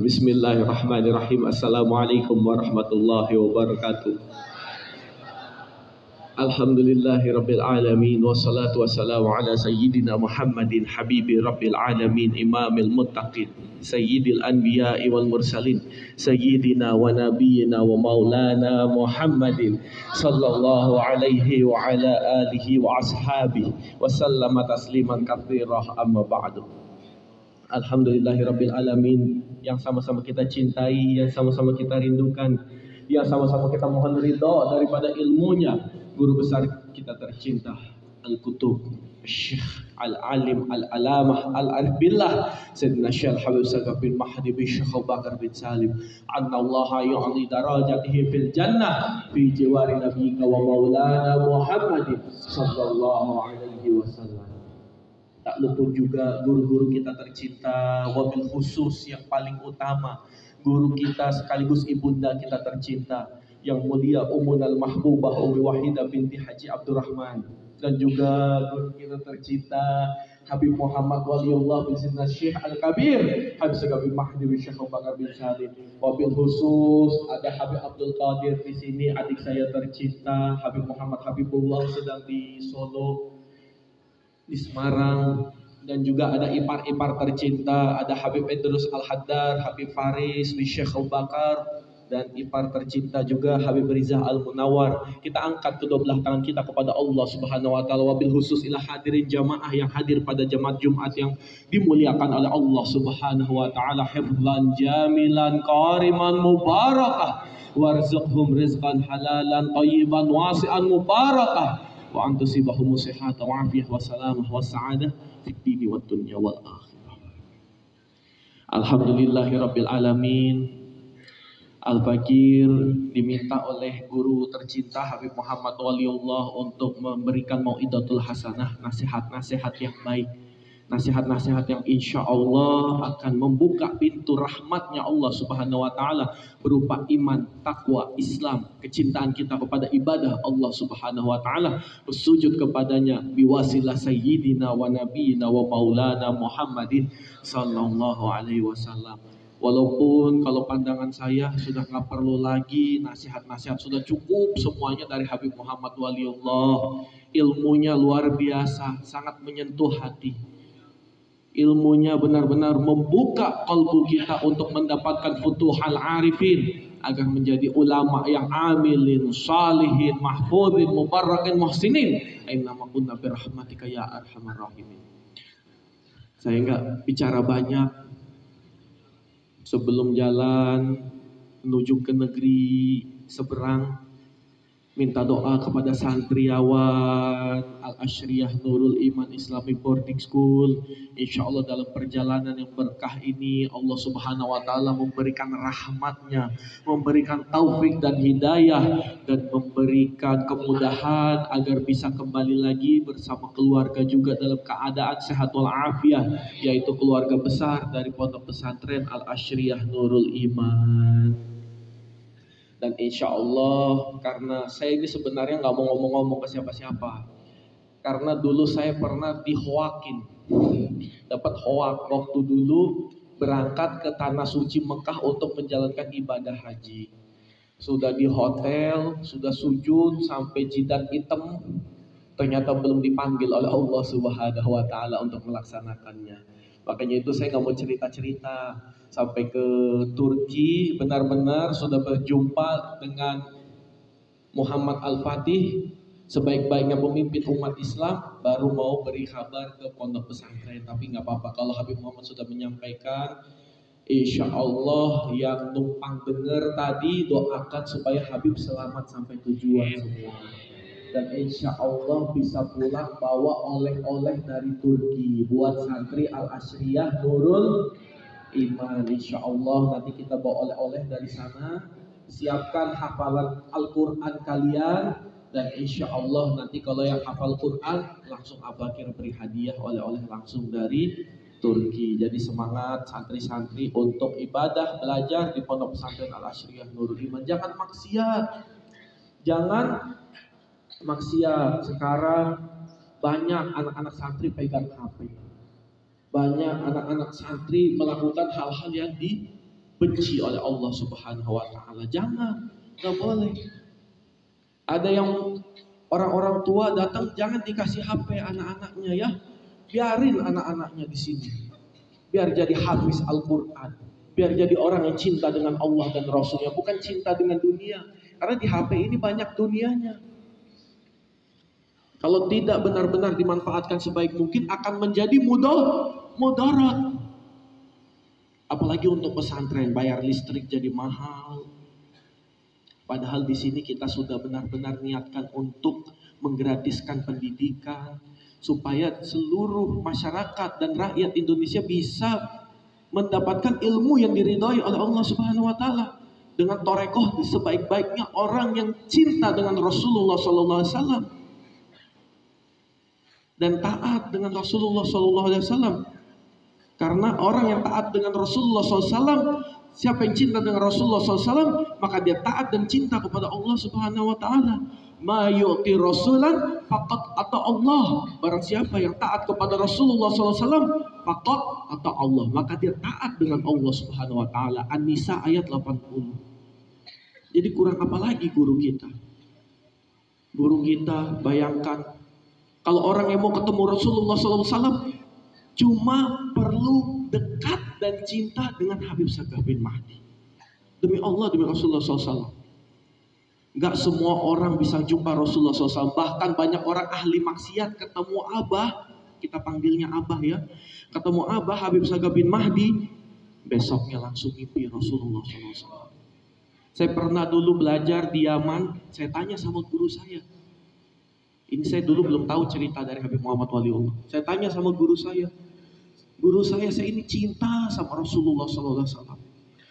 Bismillahirrahmanirrahim. Assalamualaikum warahmatullahi wabarakatuh. Alhamdulillahirabbil alamin wassalatu wassalamu ala sayyidina Muhammadin habibi rabbil alamin imamil muttaqin sayyidil anbiya'i wal mursalin sayyidina wa nabiyyina wa maulana Muhammadin sallallahu alaihi wa ala alihi wa ashabihi wa sallama tasliman katsira amma ba'du. Alhamdulillahirabbil alamin, yang sama-sama kita cintai, yang sama-sama kita rindukan, yang sama-sama kita mohon ridha daripada ilmunya, guru besar kita tercinta Al-Kutub Syekh Al-Alim Al-Alamah Al-Arif Billah Sayyidina Syekh Habib Sagaf bin Mahdi bin Syekh Abu Bakar bin Salim annallaha yu'li darajatihi fil jannah fi jiwari nabiyyika wa maulana Muhammadin sallallahu alaihi wasallam. Tak luput juga guru-guru kita tercinta, wabil khusus yang paling utama, guru kita sekaligus ibunda kita tercinta, yang mulia Ummunal Mahbubah Ummi Wahidah binti Haji Abdurrahman, dan juga guru kita tercinta Habib Muhammad Waliullah bin Sidna Syekh Al-Kabir Habib Sagaf bin Mahdi bin Syekh Abu Bakar bin Salim. Wabil khusus ada Habib Abdul Qadir di sini, adik saya tercinta Habib Muhammad Habibullah sedang di Solo, di Semarang, dan juga ada ipar-ipar tercinta, ada Habib Idrus Al-Haddad, Habib Faris bin Syekh Abu Bakar, dan ipar tercinta juga Habib Rizah Al-Munawar. Kita angkat kedua belah tangan kita kepada Allah Subhanahu wa taala, wabil khusus ila hadirin jamaah yang hadir pada jemaat Jumat yang dimuliakan oleh Allah Subhanahu wa taala, hifdzan jamilan qariman mubarakah warzuqhum rizqan halalan thayyiban wasi'an mubarakah wa antusibahum sihhatan wa afiyah wa salamah wa sa'adah fid dini wad dunya wal akhirah. Alhamdulillahirabbil alamin. Al-Fakir diminta oleh guru tercinta Habib Muhammad Waliullah untuk memberikan mau'idatul hasanah, nasihat-nasihat yang baik, nasihat-nasihat yang insya Allah akan membuka pintu rahmatnya Allah Subhanahu wa taala berupa iman, takwa, Islam, kecintaan kita kepada ibadah Allah Subhanahu wa taala, bersujud kepadanya biwasilah sayyidina wa nabiyina wa maulana Muhammadin sallallahu alaihi wasallam. Walaupun kalau pandangan saya sudah nggak perlu lagi nasihat-nasihat, sudah cukup semuanya dari Habib Muhammad Waliullah. Ilmunya luar biasa, sangat menyentuh hati. Ilmunya benar-benar membuka kalbu kita untuk mendapatkan futuhal arifin, agar menjadi ulama yang amilin, salihin, mahfudin, mubarakin, muhsinin. Ainama kunna birahmatika ya arhamar rahimin. Saya nggak bicara banyak. Sebelum jalan menuju ke negeri seberang, minta doa kepada santriawan Al-Ashriyah Nurul Iman Islamic Boarding School. Insya Allah dalam perjalanan yang berkah ini Allah Subhanahu wa taala memberikan rahmatnya, memberikan taufik dan hidayah, dan memberikan kemudahan agar bisa kembali lagi bersama keluarga juga dalam keadaan sehat walafiat, yaitu keluarga besar dari Pondok Pesantren Al-Ashriyah Nurul Iman. Dan insya Allah, karena saya ini sebenarnya nggak mau ngomong-ngomong ke siapa-siapa, karena dulu saya pernah dihoakin, dapat hoak waktu dulu berangkat ke tanah suci Mekah untuk menjalankan ibadah haji. Sudah di hotel, sudah sujud sampai jidat hitam, ternyata belum dipanggil oleh Allah Subhanahu wa taala untuk melaksanakannya. Makanya itu saya nggak mau cerita-cerita. Sampai ke Turki, benar-benar sudah berjumpa dengan Muhammad Al-Fatih, sebaik-baiknya pemimpin umat Islam, baru mau beri kabar ke pondok pesantren. Tapi nggak apa-apa, kalau Habib Muhammad sudah menyampaikan, insya Allah yang numpang dengar tadi doakan supaya Habib selamat sampai tujuan semua. dan insya Allah bisa pulang bawa oleh-oleh dari Turki buat santri Al-Ashriyah Nurul Iman. Insya Allah nanti kita bawa oleh-oleh dari sana. Siapkan hafalan Al-Quran kalian, dan insya Allah nanti kalau yang hafal Quran langsung Abakir beri hadiah oleh-oleh langsung dari Turki. Jadi semangat santri-santri untuk ibadah belajar di Pondok Pesantren Al-Ashriyah Nurul Iman. Jangan maksiat, jangan maksiat. Sekarang banyak anak-anak santri pegang HP, banyak anak-anak santri melakukan hal-hal yang dibenci oleh Allah Subhanahu wa taala. Jangan, nggak boleh. Ada yang orang-orang tua datang, jangan dikasih HP anak-anaknya ya. Biarin anak-anaknya di sini. Biar jadi hafiz Al-Qur'an. Biar jadi orang yang cinta dengan Allah dan Rasulnya, bukan cinta dengan dunia. Karena di HP ini banyak dunianya. Kalau tidak benar-benar dimanfaatkan sebaik mungkin akan menjadi mudarat. Apalagi untuk pesantren, bayar listrik jadi mahal. Padahal di sini kita sudah benar-benar niatkan untuk menggratiskan pendidikan supaya seluruh masyarakat dan rakyat Indonesia bisa mendapatkan ilmu yang diridhoi oleh Allah Subhanahu wa taala dengan torekoh sebaik-baiknya orang yang cinta dengan Rasulullah sallallahu alaihi wasallam dan taat dengan Rasulullah sallallahu alaihi wasallam. Karena orang yang taat dengan Rasulullah SAW, siapa yang cinta dengan Rasulullah SAW, maka dia taat dan cinta kepada Allah Subhanahu wa taala. Ma yu'ti rasulan faqad ata Allah. Barang siapa yang taat kepada Rasulullah SAW, faqad ata Allah, maka dia taat dengan Allah Subhanahu wa taala. An-Nisa ayat 80. Jadi kurang apa lagi guru kita? Guru kita, bayangkan kalau orang yang mau ketemu Rasulullah SAW cuma perlu dekat dan cinta dengan Habib Sagaf bin Mahdi. Demi Allah, demi Rasulullah SAW. Gak semua orang bisa jumpa Rasulullah SAW. Bahkan banyak orang ahli maksiat ketemu Abah, kita panggilnya Abah ya, ketemu Abah Habib Sagaf bin Mahdi, besoknya langsung mimpi Rasulullah SAW. Saya pernah dulu belajar di Yaman, saya tanya sama guru saya. Ini saya dulu belum tahu cerita dari Habib Muhammad Waliullah. Saya tanya sama guru saya ini cinta sama Rasulullah SAW,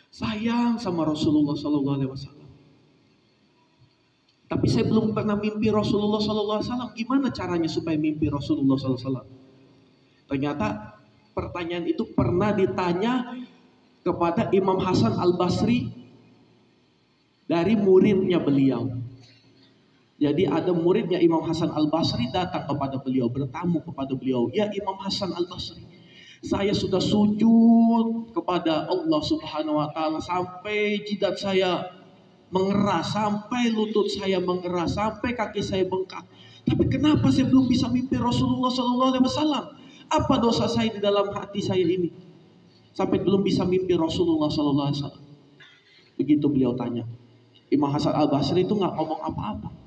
sayang sama Rasulullah SAW. Tapi saya belum pernah mimpi Rasulullah SAW. Gimana caranya supaya mimpi Rasulullah SAW? Ternyata pertanyaan itu pernah ditanya kepada Imam Hasan Al-Basri dari muridnya beliau. Jadi ada muridnya Imam Hasan Al-Basri datang kepada beliau, bertamu kepada beliau. Ya Imam Hasan Al-Basri, saya sudah sujud kepada Allah Subhanahu wa taala sampai jidat saya mengeras, sampai lutut saya mengeras, sampai kaki saya bengkak. Tapi kenapa saya belum bisa mimpi Rasulullah SAW? Apa dosa saya di dalam hati saya ini sampai belum bisa mimpi Rasulullah SAW? Begitu beliau tanya. Imam Hasan Al-Basri itu nggak ngomong apa-apa.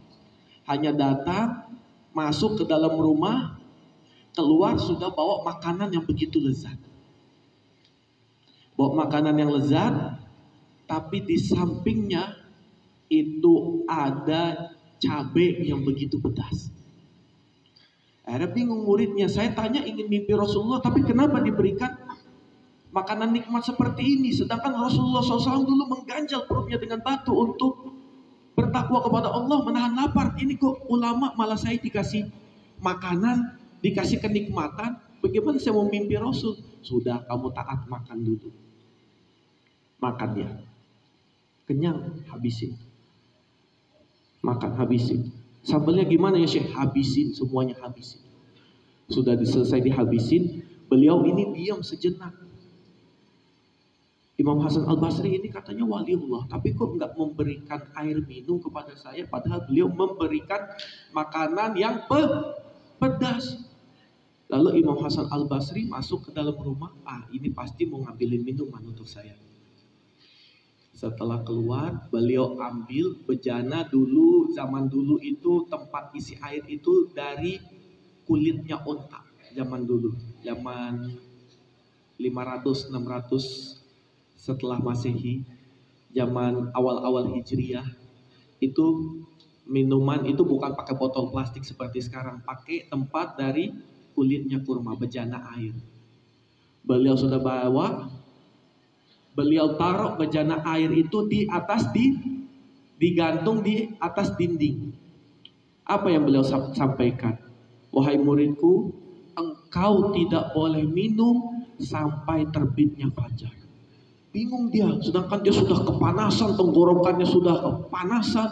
Hanya datang, masuk ke dalam rumah, keluar sudah bawa makanan yang begitu lezat. Bawa makanan yang lezat, tapi di sampingnya itu ada cabai yang begitu pedas. Akhirnya bingung muridnya, saya tanya ingin mimpi Rasulullah, tapi kenapa diberikan makanan nikmat seperti ini? Sedangkan Rasulullah SAW dulu mengganjal perutnya dengan batu untuk bertakwa kepada Allah, menahan lapar. Ini kok ulama malah saya dikasih makanan, dikasih kenikmatan. Bagaimana saya mau mimpi Rasul? Sudah, kamu taat makan dulu. Makan ya. Kenyang, habisin. Makan, habisin. Sambelnya gimana ya Syekh? Habisin, semuanya habisin. Sudah selesai dihabisin, beliau ini diam sejenak. Imam Hasan Al-Basri ini katanya waliullah, tapi kok nggak memberikan air minum kepada saya, padahal beliau memberikan makanan yang pedas. Lalu Imam Hasan Al-Basri masuk ke dalam rumah, ini pasti mau ngambilin minuman untuk saya. Setelah keluar, beliau ambil bejana dulu, zaman dulu itu tempat isi air itu dari kulitnya onta. Zaman dulu, zaman 500-600 setelah Masehi, zaman awal-awal Hijriyah, itu Minuman itu bukan pakai botol plastik seperti sekarang, pakai tempat dari kulitnya kurma, bejana air. Beliau sudah bawa, beliau taruh bejana air itu di atas digantung di atas dinding. Apa yang beliau sampaikan? Wahai muridku, engkau tidak boleh minum sampai terbitnya fajar. Bingung dia, sedangkan dia sudah kepanasan, tenggorokannya sudah kepanasan,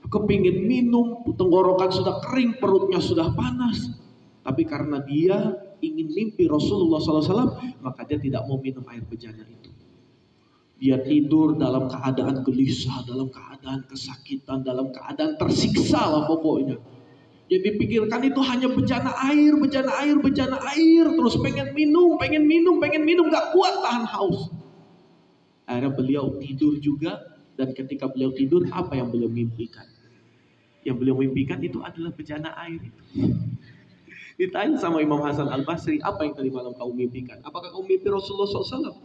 kepingin minum, tenggorokan sudah kering, perutnya sudah panas. Tapi karena dia ingin mimpi Rasulullah SAW, maka dia tidak mau minum air bejana itu. Dia tidur dalam keadaan gelisah, dalam keadaan kesakitan, dalam keadaan tersiksa lah pokoknya. Yang dipikirkan itu hanya bejana air, bejana air, bejana air. Terus pengen minum, gak kuat tahan haus. Akhirnya beliau tidur juga. Dan ketika beliau tidur, apa yang beliau mimpikan? Yang beliau mimpikan itu adalah bejana air itu. Ditanya sama Imam Hasan Al-Basri, apa yang tadi malam kau mimpikan? Apakah kau mimpi Rasulullah SAW?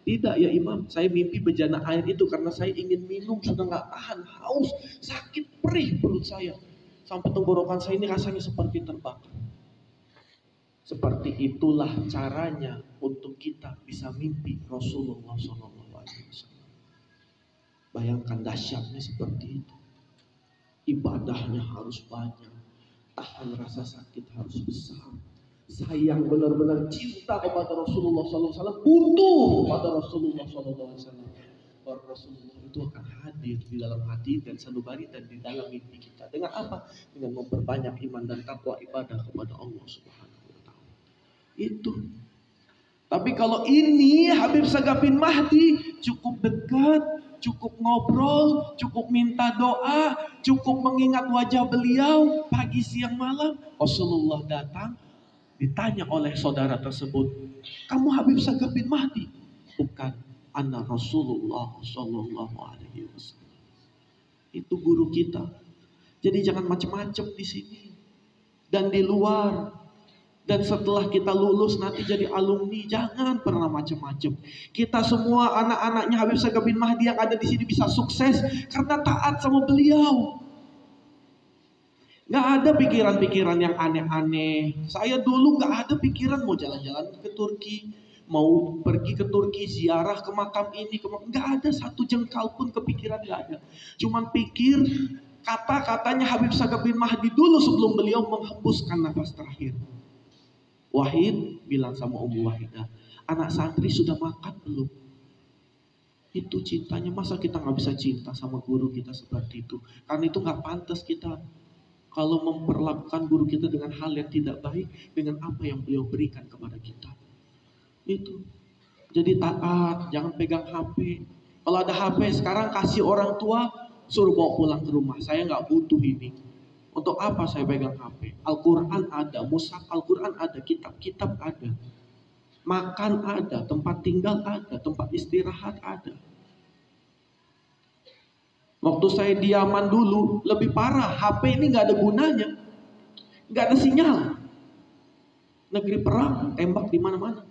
Tidak ya Imam, saya mimpi bejana air itu karena saya ingin minum, sudah gak tahan haus, sakit perih perut saya. Sampai tenggorokan saya ini rasanya seperti terbakar. Seperti itulah caranya untuk kita bisa mimpi Rasulullah SAW. Bayangkan dahsyatnya seperti itu. Ibadahnya harus banyak, tahan rasa sakit harus besar, sayang benar-benar cinta kepada Rasulullah SAW, butuh kepada Rasulullah SAW. Rasulullah itu akan hadir di dalam hati dan sanubari dan di dalam mimpi kita. Dengan apa? Dengan memperbanyak iman dan takwa ibadah kepada Allah Subhanahu wa Ta'ala. Itu. Tapi kalau ini Habib Sagaf bin Mahdi cukup dekat, cukup ngobrol, cukup minta doa, cukup mengingat wajah beliau pagi, siang, malam. Rasulullah datang, ditanya oleh saudara tersebut, kamu Habib Sagaf bin Mahdi? Bukan, ana Rasulullah Sallallahu Alaihi Wasallam. Itu guru kita. Jadi jangan macam-macam di sini dan di luar. Dan setelah kita lulus nanti jadi alumni, jangan pernah macam-macam. Kita semua anak-anaknya Habib Sagaf bin Mahdi yang ada di sini bisa sukses karena taat sama beliau. Gak ada pikiran-pikiran yang aneh-aneh. Saya dulu gak ada pikiran mau jalan-jalan ke Turki, mau pergi ke Turki ziarah ke makam ini, gak ada satu jengkal pun kepikiran, gak ada. Cuman pikir kata-katanya Habib Sagaf bin Mahdi dulu sebelum beliau menghembuskan nafas terakhir. Wahid bilang sama Ummu Wahidah, anak santri sudah makan belum? Itu cintanya. Masa kita gak bisa cinta sama guru kita seperti itu? Karena itu gak pantas kita kalau memperlakukan guru kita dengan hal yang tidak baik, dengan apa yang beliau berikan kepada kita. Itu. Jadi taat, jangan pegang HP. Kalau ada HP sekarang kasih orang tua, suruh bawa pulang ke rumah. Saya gak butuh ini. Untuk apa saya pegang HP? Al-Quran ada, mushaf Al-Quran ada, kitab-kitab ada. Makan ada, tempat tinggal ada, tempat istirahat ada. Waktu saya di Yaman dulu, lebih parah. HP ini gak ada gunanya. Gak ada sinyal. Negeri perang, tembak di mana-mana.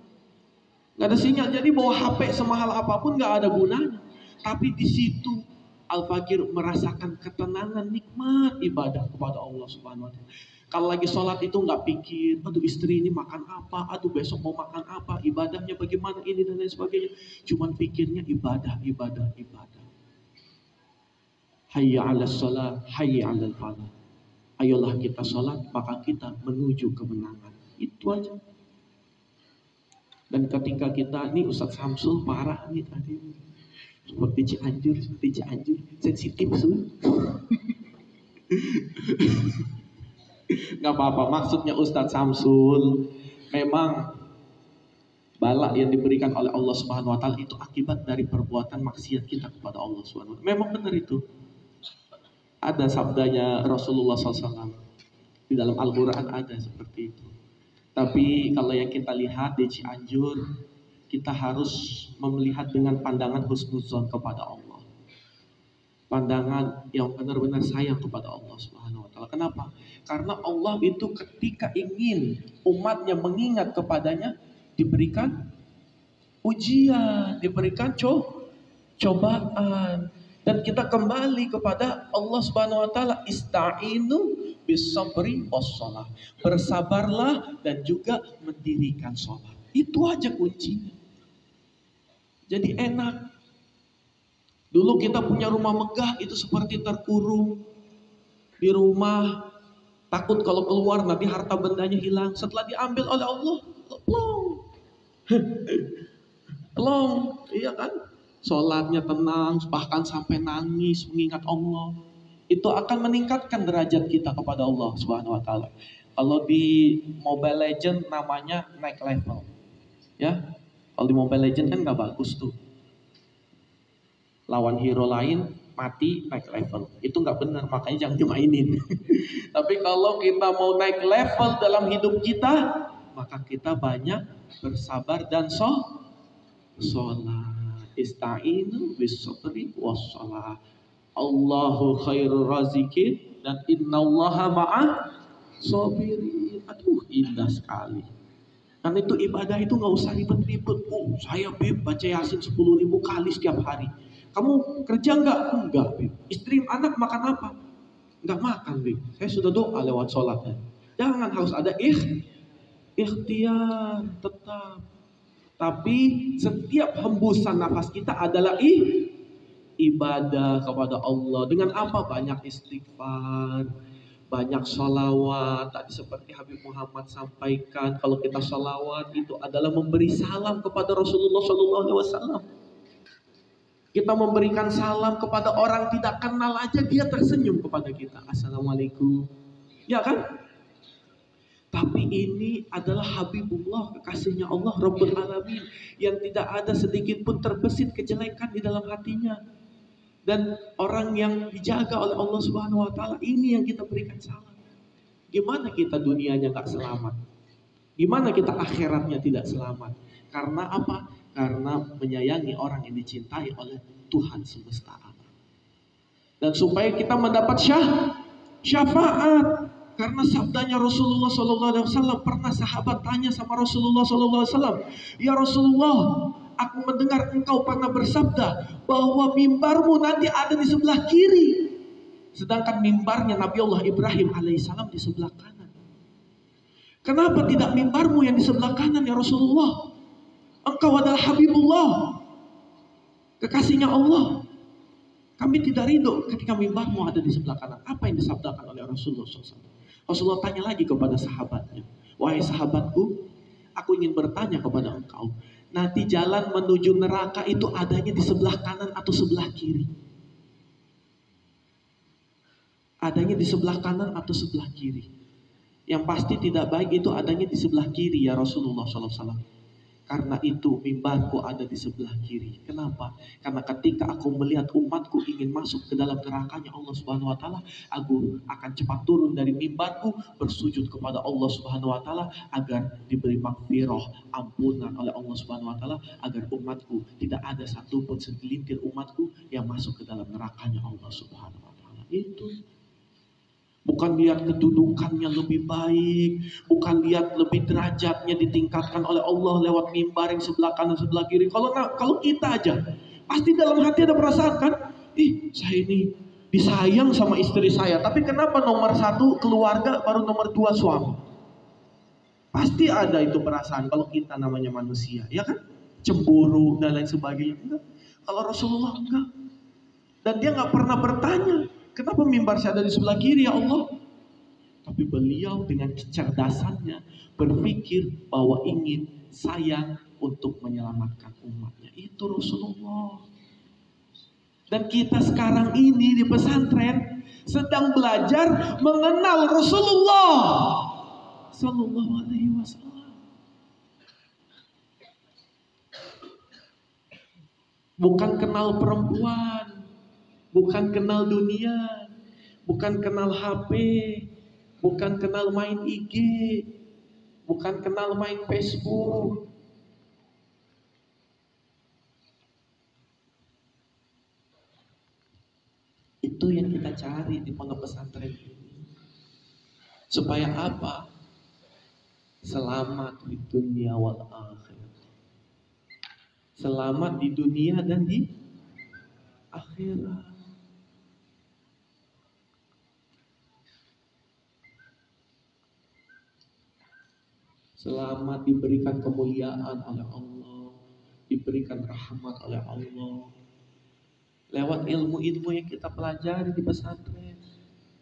Gak ada sinyal, jadi bawa HP semahal apapun gak ada gunanya. Tapi di situ Al-Fakir merasakan ketenangan, nikmat ibadah kepada Allah Subhanahu wa Ta'ala. Kalau lagi sholat itu nggak pikir, aduh istri ini makan apa, aduh besok mau makan apa, ibadahnya bagaimana ini dan lain sebagainya. Cuman pikirnya ibadah. Hayya 'alas shalah, hayya 'alal falah. Ayolah kita sholat, maka kita menuju kemenangan. Itu aja. Dan ketika kita, ini Ustaz Samsul parah nih tadi. Seperti Cianjur, sensitif sun. Gak apa-apa, maksudnya Ustadz Samsul memang bala yang diberikan oleh Allah Subhanahu wa Ta'ala itu akibat dari perbuatan maksiat kita kepada Allah Subhanahu wa Ta'ala. Memang benar itu. Ada sabdanya Rasulullah SAW di dalam Al-Quran ada seperti itu. Tapi kalau yang kita lihat di Cianjur, kita harus melihat dengan pandangan husnuzon kepada Allah. Pandangan yang benar-benar sayang kepada Allah Subhanahu wa Ta'ala. Kenapa? Karena Allah itu ketika ingin umatnya mengingat kepadanya, diberikan ujian, diberikan cobaan. Dan kita kembali kepada Allah Subhanahu wa taala, ista'inu bis-sabri was-shalah. Bersabarlah dan juga mendirikan sholat. Itu aja kuncinya. Jadi enak. Dulu kita punya rumah megah itu seperti terkurung di rumah, takut kalau keluar nanti harta bendanya hilang. Setelah diambil oleh Allah, plong. Plong, iya kan? Sholatnya tenang, bahkan sampai nangis mengingat Allah. Itu akan meningkatkan derajat kita kepada Allah Subhanahu wa taala. Kalau di Mobile Legend namanya naik level. Ya. Kalau di Mobile Legend kan nggak bagus tuh. Lawan hero lain mati naik level. Itu nggak benar, makanya jangan dimainin. Tapi kalau kita mau naik level dalam hidup kita, maka kita banyak bersabar dan sholat. Ista'inu bis-sabri was-shalah. Allahu khairur razikin dan innallaha ma'as sabirin. Aduh, indah sekali. Karena itu ibadah itu nggak usah ribet-ribet. Oh, saya Beb baca Yasin 10.000 kali setiap hari. Kamu kerja nggak? Enggak, Beb. Istri anak makan apa? Nggak makan, Beb. Saya sudah doa lewat sholatnya. Jangan harus ada ikhtiar tetap. Tapi setiap hembusan nafas kita adalah ibadah kepada Allah. Dengan apa? Banyak istighfar, banyak sholawat. Tadi seperti Habib Muhammad sampaikan, kalau kita sholawat itu adalah memberi salam kepada Rasulullah SAW. Kita memberikan salam kepada orang tidak kenal aja, dia tersenyum kepada kita. Assalamualaikum. Ya kan? Tapi ini adalah Habibullah, kekasihnya Allah Rabbul Alamin, yang tidak ada sedikit pun terbesit kejelekan di dalam hatinya. Dan orang yang dijaga oleh Allah Subhanahu wa taala, ini yang kita berikan salam. Gimana kita dunianya gak selamat? Gimana kita akhiratnya tidak selamat? Karena apa? Karena menyayangi orang yang dicintai oleh Tuhan semesta alam. Dan supaya kita mendapat syafaat. Karena sabdanya Rasulullah SAW, pernah sahabat tanya sama Rasulullah SAW, ya Rasulullah, aku mendengar engkau pernah bersabda bahwa mimbarmu nanti ada di sebelah kiri, sedangkan mimbarnya Nabi Allah Ibrahim alaihissalam di sebelah kanan. Kenapa tidak mimbarmu yang di sebelah kanan ya Rasulullah? Engkau adalah Habibullah, kekasihnya Allah. Kami tidak ridho ketika mimbarmu ada di sebelah kanan. Apa yang disabdakan oleh Rasulullah SAW? Rasulullah tanya lagi kepada sahabatnya, wahai sahabatku, aku ingin bertanya kepada engkau, nanti jalan menuju neraka itu adanya di sebelah kanan atau sebelah kiri? Adanya di sebelah kanan atau sebelah kiri? Yang pasti tidak baik itu adanya di sebelah kiri ya Rasulullah SAW. Karena itu mimbarku ada di sebelah kiri. Kenapa? Karena ketika aku melihat umatku ingin masuk ke dalam nerakanya Allah Subhanahu wa taala, aku akan cepat turun dari mimbarku, bersujud kepada Allah Subhanahu wa taala agar diberi maghfirah, ampunan oleh Allah Subhanahu wa taala, agar umatku tidak ada satupun segelintir umatku yang masuk ke dalam nerakanya Allah Subhanahu wa taala. Itu bukan lihat kedudukannya lebih baik, bukan lihat lebih derajatnya ditingkatkan oleh Allah lewat mimbar yang sebelah kanan sebelah kiri. Kalau kita aja pasti dalam hati ada perasaan kan, saya ini disayang sama istri saya, tapi kenapa nomor 1 keluarga baru nomor 2 suami? Pasti ada itu perasaan kalau kita namanya manusia, ya kan? Cemburu dan lain sebagainya. Enggak. Kalau Rasulullah enggak. Dan dia nggak pernah bertanya, kenapa mimbar saya ada di sebelah kiri ya Allah? Tapi beliau dengan kecerdasannya berpikir bahwa ingin sayang untuk menyelamatkan umatnya. Itu Rasulullah. Dan kita sekarang ini di pesantren sedang belajar mengenal Rasulullah Sallallahu Alaihi Wasallam. Bukan kenal perempuan, bukan kenal dunia, bukan kenal HP, bukan kenal main IG, bukan kenal main Facebook. Itu yang kita cari di pondok pesantren ini. Supaya apa? Selamat di dunia wal akhirat. Selamat di dunia dan di akhirat. Selamat diberikan kemuliaan oleh Allah, diberikan rahmat oleh Allah lewat ilmu-ilmu yang kita pelajari di pesantren.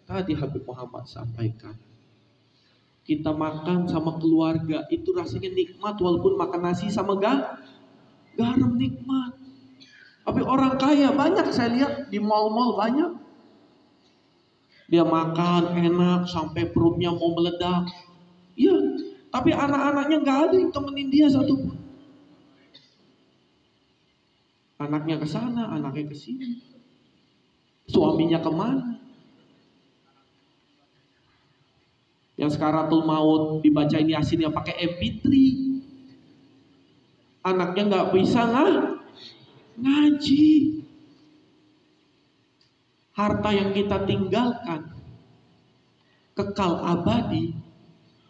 Tadi Habib Muhammad sampaikan, kita makan sama keluarga itu rasanya nikmat, walaupun makan nasi sama garam nikmat. Tapi orang kaya banyak saya lihat di mal-mal banyak, dia makan enak sampai perutnya mau meledak. Iya, tapi anak-anaknya nggak ada yang temenin dia satupun. Anaknya ke sana, anaknya ke sini, suaminya kemana? Yang sekaratul maut dibacain Yasin yang pakai MP3, anaknya nggak bisa ngaji. Harta yang kita tinggalkan kekal abadi,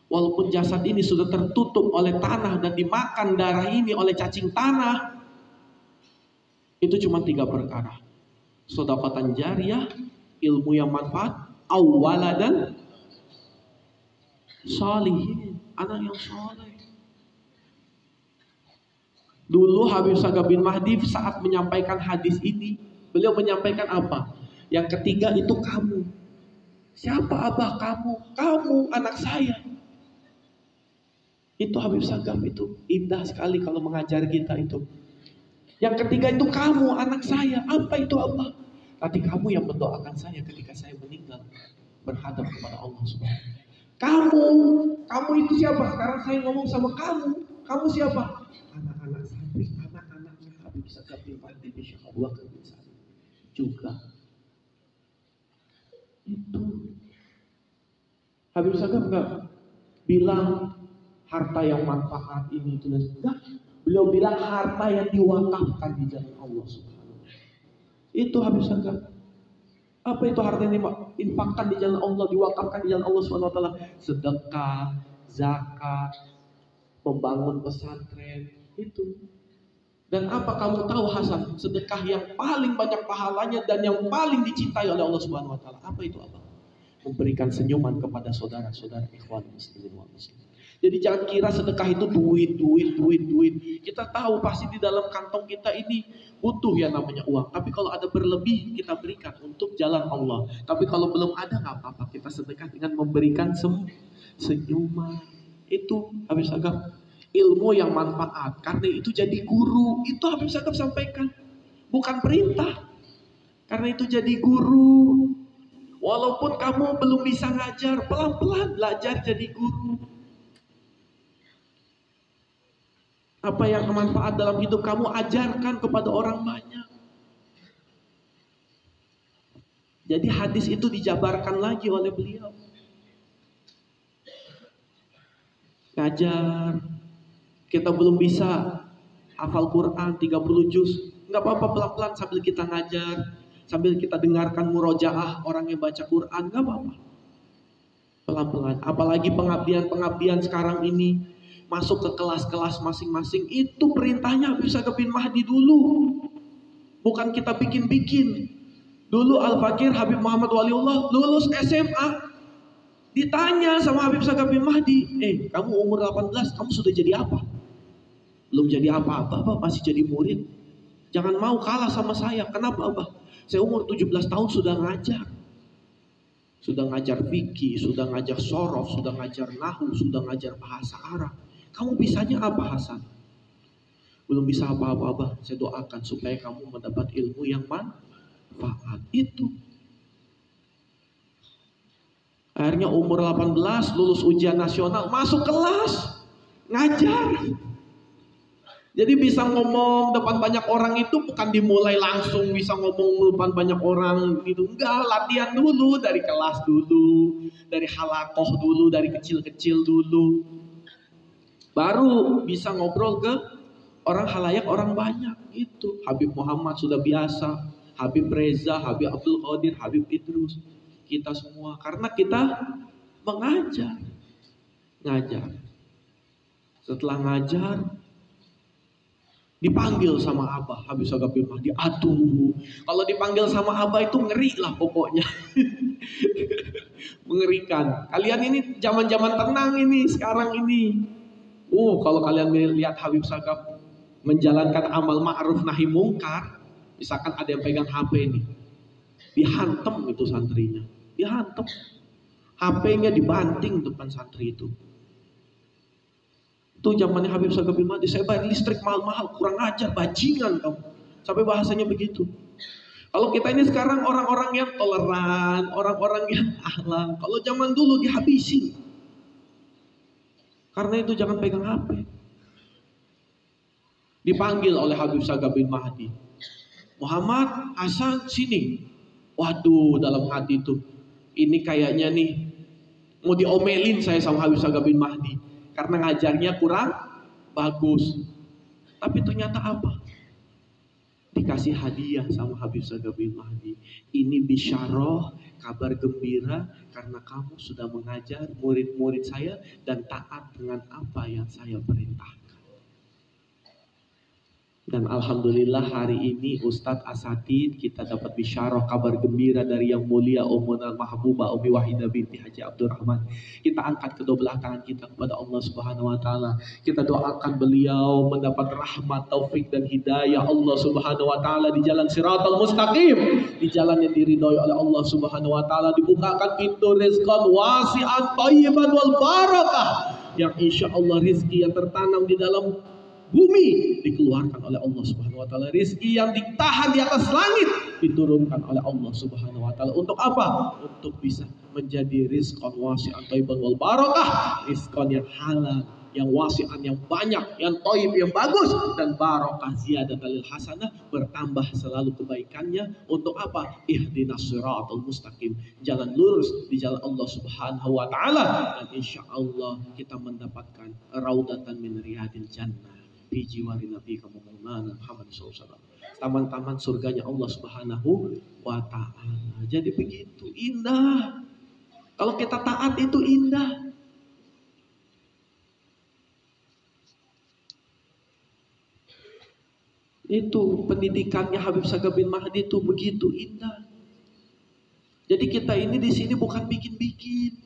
walaupun jasad ini sudah tertutup oleh tanah dan dimakan darah ini oleh cacing tanah. Itu cuma 3 perkara: sedekah jariyah, ilmu yang manfaat, awwaladan sholihin, anak yang soleh. Dulu Habib Sagaf bin Mahdi saat menyampaikan hadis ini, beliau menyampaikan apa? Yang ketiga itu kamu. Siapa abah kamu? Kamu anak saya. Itu Habib Sagaf itu indah sekali kalau mengajar kita itu. Yang ketiga itu kamu, anak saya. Apa itu abah? Tadi kamu yang mendoakan saya ketika saya meninggal, berhadap kepada Allah Subhanahu. Kamu itu siapa? Sekarang saya ngomong sama kamu. Kamu siapa? Anak-anak santri, anak-anaknya Habib Sagaf bin Mahdi insyaallah juga. Itu Habib Sagaf enggak bilang harta yang manfaat ini itu enggak. Beliau bilang harta yang diwakafkan di jalan Allah Subhanahu. Itu Habib Sagaf. Apa itu harta yang diinfakkan di jalan Allah, diwakafkan di jalan Allah Subhanahu wa taala? Sedekah, zakat, membangun pesantren, itu. Dan apa kamu tahu Hasan, sedekah yang paling banyak pahalanya dan yang paling dicintai oleh Allah Subhanahu wa taala? Apa itu apa? Memberikan senyuman kepada saudara-saudara ikhwan muslimin wal muslimin. Jadi jangan kira sedekah itu duit. Kita tahu pasti di dalam kantong kita ini butuh yang namanya uang. Tapi kalau ada berlebih kita berikan untuk jalan Allah. Tapi kalau belum ada nggak apa-apa, kita sedekah dengan memberikan senyuman. Itu Habib Sagaf, ilmu yang manfaat. Karena itu jadi guru. Itu Habib Sagaf sampaikan, bukan perintah. Karena itu jadi guru. Walaupun kamu belum bisa ngajar, pelan-pelan belajar jadi guru. Apa yang bermanfaat dalam hidup kamu, ajarkan kepada orang banyak. Jadi hadis itu dijabarkan lagi oleh beliau. Ngajar. Kita belum bisa hafal Quran 30 juz. Enggak apa-apa, pelan-pelan sambil kita ngajar, sambil kita dengarkan murojaah orang yang baca Quran, enggak apa-apa. Pelan-pelan. Apalagi pengabdian sekarang ini, masuk ke kelas-kelas masing-masing, itu perintahnya Habib Sagaf bin Mahdi dulu. Bukan kita bikin-bikin. Dulu Al-Fakir Habib Muhammad Waliullah lulus SMA, ditanya sama Habib Sagaf bin Mahdi, kamu umur 18, kamu sudah jadi apa? Belum jadi apa-apa, Abah masih jadi murid. Jangan mau kalah sama saya. Kenapa Abah? Saya umur 17 tahun sudah ngajar. Sudah ngajar fikih, sudah ngajar sorof, sudah ngajar nahu, sudah ngajar bahasa Arab. Kamu bisanya apa Hasan? Belum bisa apa-apa Abah. Saya doakan supaya kamu mendapat ilmu yang manfaat. Itu. Akhirnya umur 18 lulus ujian nasional, masuk kelas, ngajar. Jadi bisa ngomong depan banyak orang itu bukan dimulai langsung bisa ngomong depan banyak orang gitu. Enggak, latihan dulu dari kelas dulu, dari halakoh dulu, dari kecil-kecil dulu. Baru bisa ngobrol ke orang halayak, orang banyak. Itu Habib Muhammad sudah biasa, Habib Reza, Habib Abdul Qadir, Habib Idrus. Kita semua karena kita mengajar. Ngajar. Setelah ngajar dipanggil sama Abah Habib Sagaf bin Mahdi. Aduh, kalau dipanggil sama Abah itu ngeri lah pokoknya. Mengerikan. Kalian ini zaman-zaman tenang ini sekarang ini. Kalau kalian lihat Habib Sagaf menjalankan amal ma'ruf nahi mungkar, misalkan ada yang pegang HP nih, dihantam itu santrinya, dihantam, HP-nya dibanting depan santri itu. Itu zamannya Habib Sagaf bin Mahdi, saya bayar listrik mahal-mahal, kurang ajar, bajingan kamu. Sampai bahasanya begitu. Kalau kita ini sekarang orang-orang yang toleran, orang-orang yang akhlak. Kalau zaman dulu dihabisin. Karena itu jangan pegang HP. Dipanggil oleh Habib Sagaf bin Mahdi, Muhammad, Hasan, sini. Waduh, dalam hati itu, ini kayaknya nih mau diomelin saya sama Habib Sagaf bin Mahdi. Karena ngajarnya kurang bagus. Tapi ternyata apa? Dikasih hadiah sama Habib Sagaf bin Mahdi. Ini bisyarah, kabar gembira, karena kamu sudah mengajar murid-murid saya dan taat dengan apa yang saya perintahkan. Dan alhamdulillah hari ini Ustadz Asatid kita dapat bisyarah kabar gembira dari yang mulia Ummuna Mahbubah Umi Wahidah binti Haji Abdurrahman. Kita angkat kedua belah tangan kita kepada Allah Subhanahu wa taala. Kita doakan beliau mendapat rahmat, taufik dan hidayah Allah Subhanahu wa taala di jalan Siratal Mustaqim, di jalan yang diridhoi oleh Allah Subhanahu wa taala. Dibukakan pintu rizqan wasi'an thayyiban wal barakah, yang insya Allah rizki yang tertanam di dalam bumi dikeluarkan oleh Allah Subhanahu wa taala. Rizki yang ditahan di atas langit diturunkan oleh Allah Subhanahu wa taala. Untuk apa? Untuk bisa menjadi rizqan wasi'an thayyiban wal barakah, rizqan yang halal, yang wasi'an, yang banyak, yang thayyib, yang bagus, dan barakah ziyadatan lil hasanah, bertambah selalu kebaikannya. Untuk apa? Ihdinas siratal mustaqim, jalan lurus di jalan Allah Subhanahu wa taala, dan insyaallah kita mendapatkan raudatan min riyadil jannah di jiwari Nabi Muhammad SAW, taman-taman surganya Allah Subhanahu wa taala. Jadi begitu indah. Kalau kita taat itu indah. Itu pendidikannya Habib Sagaf bin Mahdi itu begitu indah. Jadi kita ini di sini bukan bikin-bikin.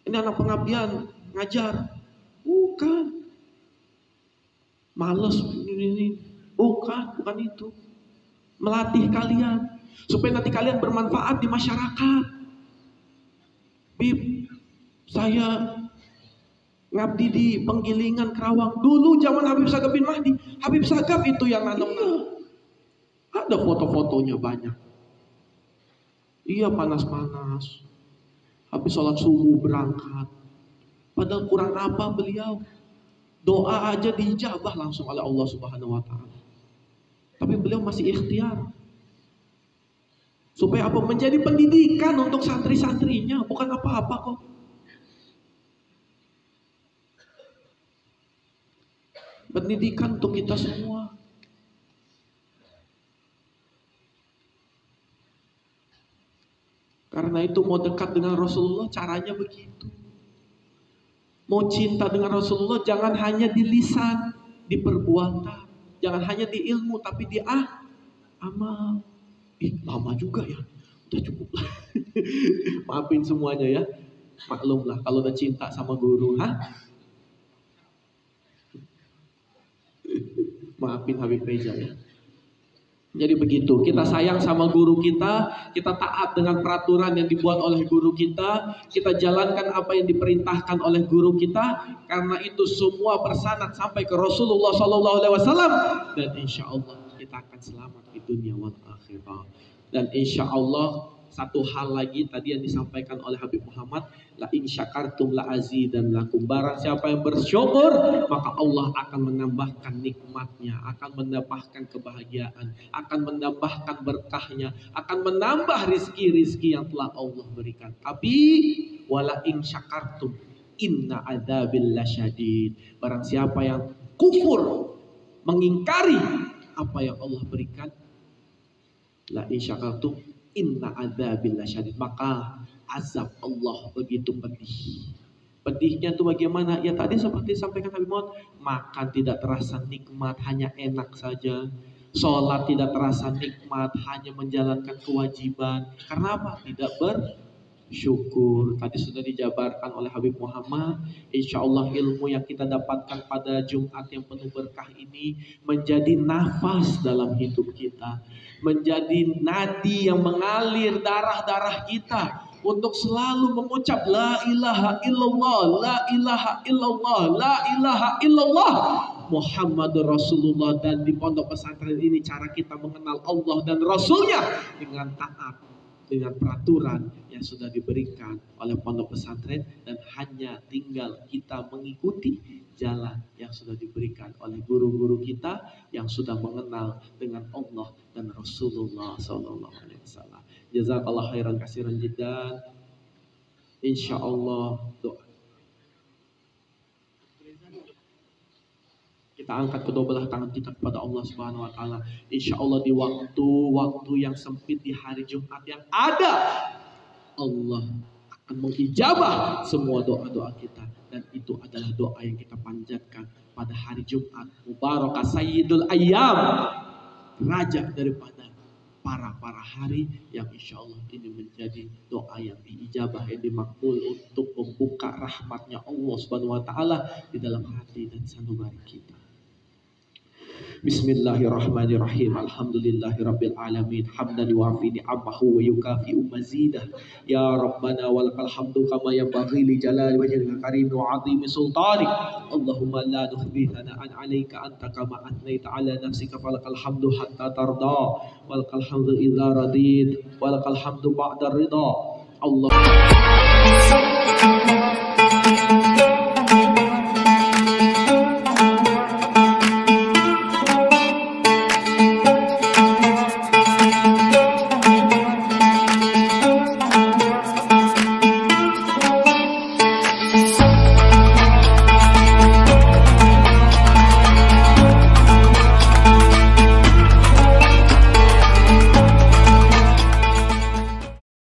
Ini anak pengabdian ngajar, bukan. Males ini. Bukan itu. Melatih kalian supaya nanti kalian bermanfaat di masyarakat. Bib, saya ngabdi di Penggilingan Kerawang. Dulu zaman Habib Sagaf bin Mahdi, Habib Sagaf itu yang nanam. Ada foto-fotonya banyak. Iya, panas-panas. Habis sholat subuh berangkat. Padahal kurang apa beliau? Doa aja dijabah langsung oleh Allah Subhanahu wa taala. Tapi beliau masih ikhtiar. Supaya apa? Menjadi pendidikan untuk santri-santrinya, bukan apa-apa kok. Pendidikan untuk kita semua. Karena itu mau dekat dengan Rasulullah caranya begitu. Mau cinta dengan Rasulullah jangan hanya di lisan, di perbuatan. Jangan hanya di ilmu, tapi di amal. Lama juga ya. Udah cukup lah. Maafin semuanya ya. Maklum lah kalau udah cinta sama guru. Maafin Habib Reza ya. Jadi begitu, kita sayang sama guru kita taat dengan peraturan yang dibuat oleh guru kita jalankan apa yang diperintahkan oleh guru kita, karena itu semua bersanad sampai ke Rasulullah SAW, dan insya Allah kita akan selamat di dunia wal akhirah. Dan insya Allah satu hal lagi tadi yang disampaikan oleh Habib Muhammad, la in syakartum la azidannakum. Barang siapa yang bersyukur, maka Allah akan menambahkan nikmatnya, akan menambahkan kebahagiaan, akan menambahkan berkahnya, akan menambah rizki-rizki yang telah Allah berikan. Tapi wala in syakartum inna adzabil lasyadid. Barang siapa yang kufur, mengingkari apa yang Allah berikan, la in syakartum inna adzabil lasyadid, maka azab Allah begitu pedih. Pedihnya itu bagaimana? Ya tadi seperti sampaikan Nabi Muhammad, makan tidak terasa nikmat, hanya enak saja. Sholat tidak terasa nikmat, hanya menjalankan kewajiban. Karena apa? Tidak syukur. Tadi sudah dijabarkan oleh Habib Muhammad. Insya Allah ilmu yang kita dapatkan pada Jumat yang penuh berkah ini menjadi nafas dalam hidup kita, menjadi nadi yang mengalir darah-darah kita untuk selalu mengucap la ilaha illallah, la ilaha illallah, la ilaha illallah Muhammadur Rasulullah. Dan di pondok pesantren ini cara kita mengenal Allah dan Rasulnya dengan taat, dengan peraturan yang sudah diberikan oleh pondok pesantren, dan hanya tinggal kita mengikuti jalan yang sudah diberikan oleh guru-guru kita yang sudah mengenal dengan Allah dan Rasulullah SAW. Jazakallah khairan kasiran jiddan. Insya Allah doa kita angkat kedua belah tangan kita kepada Allah Subhanahu Wa Taala. Insya Allah di waktu-waktu yang sempit di hari Jumat yang ada, Allah akan mengijabah semua doa-doa kita, dan itu adalah doa yang kita panjatkan pada hari Jumat Mubarakah Sayyidul Ayyam, raja daripada para hari yang insya Allah ini menjadi doa yang diijabah, yang dimakbul untuk membuka rahmatnya Allah Subhanahu Wa Taala di dalam hati dan sanubari kita. Bismillahirrahmanirrahim. Alhamdulillahirabbil alamin. Hamdan yuafi ni'amahu wa yukafi'u mazidah. Ya Rabbana walakal hamdu kama yanbaghi li jalali wajhika karim wa 'azimi sultanik. Allahumma la nukhbi thana'an 'alaika anta kama athnayta 'ala nafsika falakal hamdu hatta tarda walakal hamdu idza radid walakal hamdu ba'da ridha. Allah